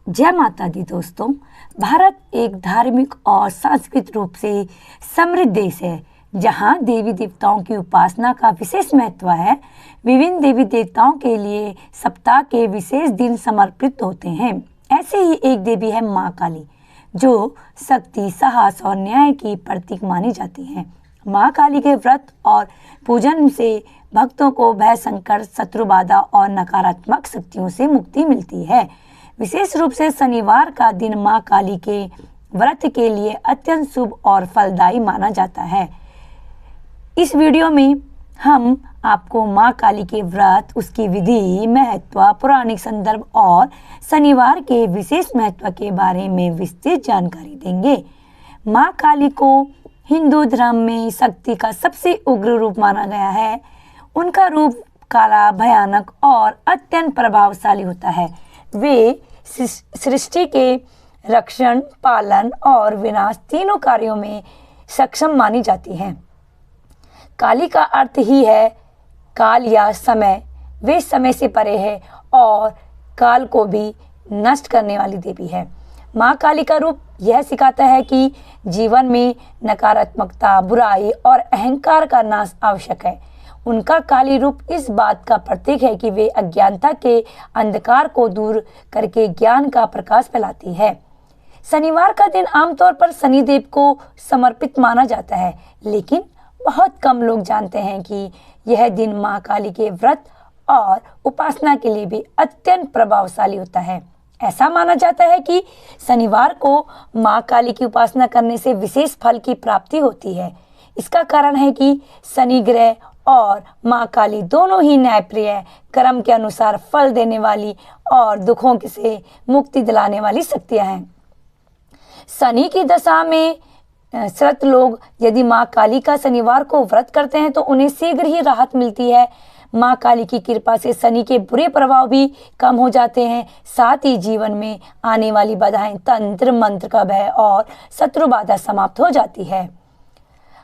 जय माता दी दोस्तों। भारत एक धार्मिक और सांस्कृतिक रूप से समृद्ध देश है, जहां देवी देवताओं की उपासना का विशेष महत्व है। विभिन्न देवी देवताओं के लिए सप्ताह के विशेष दिन समर्पित होते हैं। ऐसे ही एक देवी है माँ काली, जो शक्ति, साहस और न्याय की प्रतीक मानी जाती है। माँ काली के व्रत और पूजन से भक्तों को भय, संकट, शत्रु बाधा और नकारात्मक शक्तियों से मुक्ति मिलती है। विशेष रूप से शनिवार का दिन माँ काली के व्रत के लिए अत्यंत शुभ और फलदायी माना जाता है। इस वीडियो में हम आपको माँ काली के व्रत, उसकी विधि, महत्व, पौराणिक संदर्भ और शनिवार के विशेष महत्व के बारे में विस्तृत जानकारी देंगे। माँ काली को हिंदू धर्म में शक्ति का सबसे उग्र रूप माना गया है। उनका रूप काला, भयानक और अत्यंत प्रभावशाली होता है। वे सृष्टि के रक्षण, पालन और विनाश तीनों कार्यों में सक्षम मानी जाती हैं। काली का अर्थ ही है काल या समय। वे समय से परे है और काल को भी नष्ट करने वाली देवी है। माँ काली का रूप यह सिखाता है कि जीवन में नकारात्मकता, बुराई और अहंकार का नाश आवश्यक है। उनका काली रूप इस बात का प्रतीक है कि वे अज्ञानता के अंधकार को दूर करके ज्ञान का प्रकाश फैलाती है। शनिवार का दिन आमतौर पर शनिदेव को समर्पित माना जाता है, लेकिन बहुत कम लोग जानते हैं कि यह दिन माँ काली के व्रत और उपासना के लिए भी अत्यंत प्रभावशाली होता है। ऐसा माना जाता है कि शनिवार को माँ काली की उपासना करने से विशेष फल की प्राप्ति होती है। इसका कारण है कि शनि ग्रह और माँ काली दोनों ही न्यायप्रिय, कर्म के अनुसार फल देने वाली और दुखों से मुक्ति दिलाने वाली शक्तियाँ हैं। शनि की दशा में श्रत लोग यदि माँ काली का शनिवार को व्रत करते हैं तो उन्हें शीघ्र ही राहत मिलती है। माँ काली की कृपा से शनि के बुरे प्रभाव भी कम हो जाते हैं। साथ ही जीवन में आने वाली बाधाएं, तंत्र मंत्र का भय और शत्रु बाधा समाप्त हो जाती है।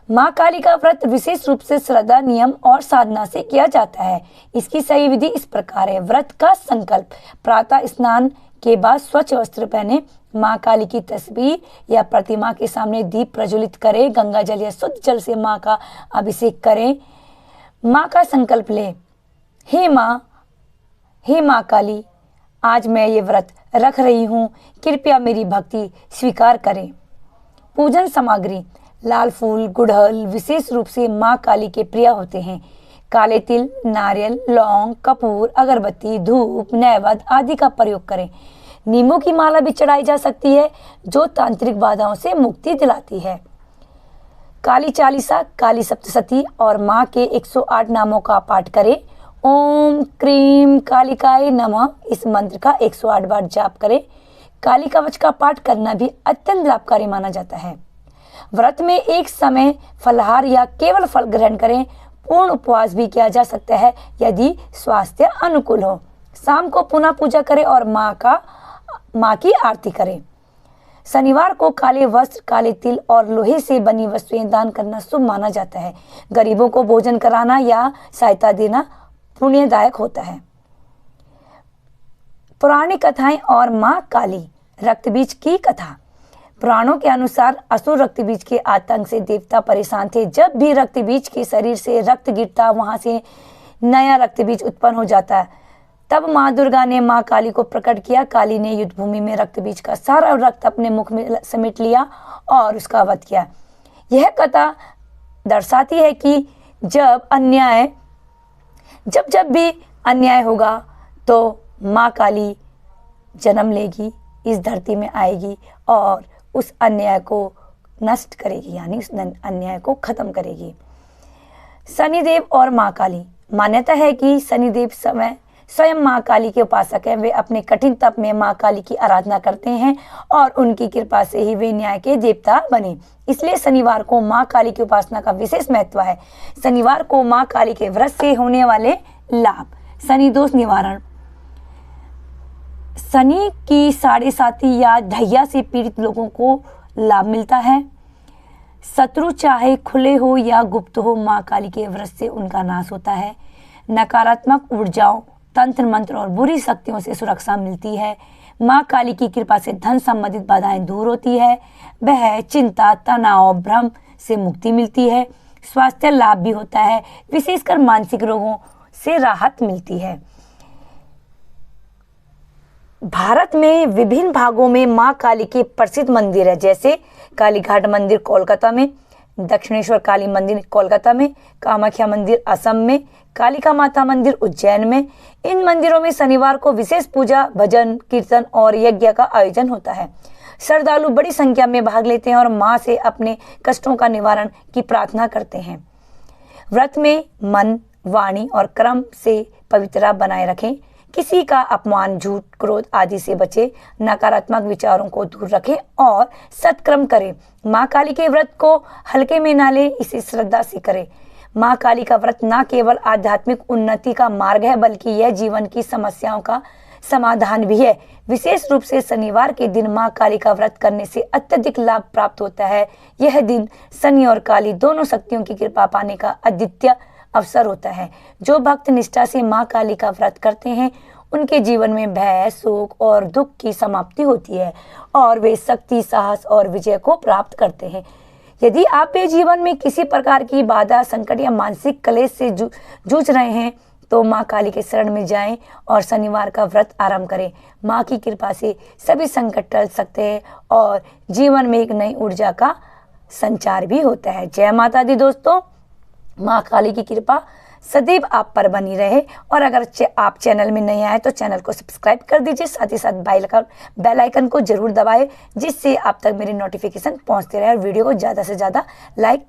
माँ काली का व्रत विशेष रूप से श्रद्धा, नियम और साधना से किया जाता है। इसकी सही विधि इस प्रकार है। व्रत का संकल्प: प्रातः स्नान के बाद स्वच्छ वस्त्र पहने, माँ काली की तस्वीर या प्रतिमा के सामने दीप प्रज्वलित करें, गंगा जल या शुद्ध जल से माँ का अभिषेक करें। माँ का संकल्प लें: हे माँ काली, आज मैं ये व्रत रख रही हूँ, कृपया मेरी भक्ति स्वीकार करें। पूजन सामग्री: लाल फूल, गुड़हल विशेष रूप से माँ काली के प्रिय होते हैं। काले तिल, नारियल, लौंग, कपूर, अगरबत्ती, धूप, नैवेद्य आदि का प्रयोग करें। नींबू की माला भी चढ़ाई जा सकती है, जो तांत्रिक बाधाओं से मुक्ति दिलाती है। काली चालीसा, काली सप्तशती और माँ के 108 नामों का पाठ करें। ओम क्रीम कालिकाय नमः इस मंत्र का 108 बार जाप करें। काली कवच का पाठ करना भी अत्यंत लाभकारी माना जाता है। व्रत में एक समय फलाहार या केवल फल ग्रहण करें। पूर्ण उपवास भी किया जा सकता है यदि स्वास्थ्य अनुकूल हो। शाम को पुनः पूजा करें और माँ की आरती करें। शनिवार को काले वस्त्र, काले तिल और लोहे से बनी वस्तुएं दान करना शुभ माना जाता है। गरीबों को भोजन कराना या सहायता देना पुण्यदायक होता है। पौराणिक कथाएं और माँ काली। रक्तबीज की कथा: पुराणों के अनुसार असुर रक्तबीज के आतंक से देवता परेशान थे। जब भी रक्तबीज के शरीर से रक्त गिरता, वहां से नया रक्तबीज उत्पन्न हो जाता। तब माँ दुर्गा ने माँ काली को प्रकट किया। काली ने युद्ध भूमि में रक्तबीज का सारा रक्त अपने मुख में समेट लिया और उसका वध किया। यह कथा दर्शाती है कि जब भी अन्याय होगा तो माँ काली जन्म लेगी, इस धरती में आएगी और उस अन्याय को नष्ट करेगी, यानी उस अन्याय को खत्म करेगी। शनिदेव और माँ काली। मान्यता है कि शनिदेव स्वयं माँ काली के उपासक हैं। वे अपने कठिन तप में माँ काली की आराधना करते हैं और उनकी कृपा से ही वे न्याय के देवता बने। इसलिए शनिवार को माँ काली की उपासना का विशेष महत्व है। शनिवार को माँ काली के व्रत से होने वाले लाभ: शनि दोष निवारण: शनि की 7.5 या ढैया से पीड़ित लोगों को लाभ मिलता है। शत्रु चाहे खुले हो या गुप्त हो, माँ काली के व्रत से उनका नाश होता है। नकारात्मक ऊर्जाओं, तंत्र मंत्र और बुरी शक्तियों से सुरक्षा मिलती है। माँ काली की कृपा से धन संबंधित बाधाएं दूर होती है। वह चिंता, तनाव, भ्रम से मुक्ति मिलती है। स्वास्थ्य लाभ भी होता है, विशेषकर मानसिक रोगों से राहत मिलती है। भारत में विभिन्न भागों में माँ काली के प्रसिद्ध मंदिर है, जैसे कालीघाट मंदिर कोलकाता में, दक्षिणेश्वर काली मंदिर कोलकाता में, कामाख्या मंदिर असम में, कालिका माता मंदिर उज्जैन में। इन मंदिरों में शनिवार को विशेष पूजा, भजन, कीर्तन और यज्ञ का आयोजन होता है। श्रद्धालु बड़ी संख्या में भाग लेते हैं और माँ से अपने कष्टों का निवारण की प्रार्थना करते हैं। व्रत में मन, वाणी और कर्म से पवित्रता बनाए रखें। किसी का अपमान, झूठ, क्रोध आदि से बचे। नकारात्मक विचारों को दूर रखें और सत्कर्म करें। माँ काली के व्रत को हल्के में ना लें, इसे श्रद्धा से करें। माँ काली का व्रत न केवल आध्यात्मिक उन्नति का मार्ग है, बल्कि यह जीवन की समस्याओं का समाधान भी है। विशेष रूप से शनिवार के दिन माँ काली का व्रत करने से अत्यधिक लाभ प्राप्त होता है। यह दिन शनि और काली दोनों शक्तियों की कृपा पाने का अद्वितीय अवसर होता है। जो भक्त निष्ठा से माँ काली का व्रत करते हैं, उनके जीवन में भय, शोक और दुख की समाप्ति होती है और वे शक्ति, साहस और विजय को प्राप्त करते हैं। यदि आप भी जीवन में किसी प्रकार की बाधा, संकट या मानसिक क्लेश से जूझ रहे हैं, तो माँ काली के शरण में जाएं और शनिवार का व्रत आरंभ करें। माँ की कृपा से सभी संकट टल सकते हैं और जीवन में एक नई ऊर्जा का संचार भी होता है। जय माता दी दोस्तों। माँ काली की कृपा सदैव आप पर बनी रहे। और अगर आप चैनल में नए आए तो चैनल को सब्सक्राइब कर दीजिए, साथ ही साथ बेल आइकन को जरूर दबाएं, जिससे आप तक मेरी नोटिफिकेशन पहुंचते रहे और वीडियो को ज़्यादा से ज़्यादा लाइक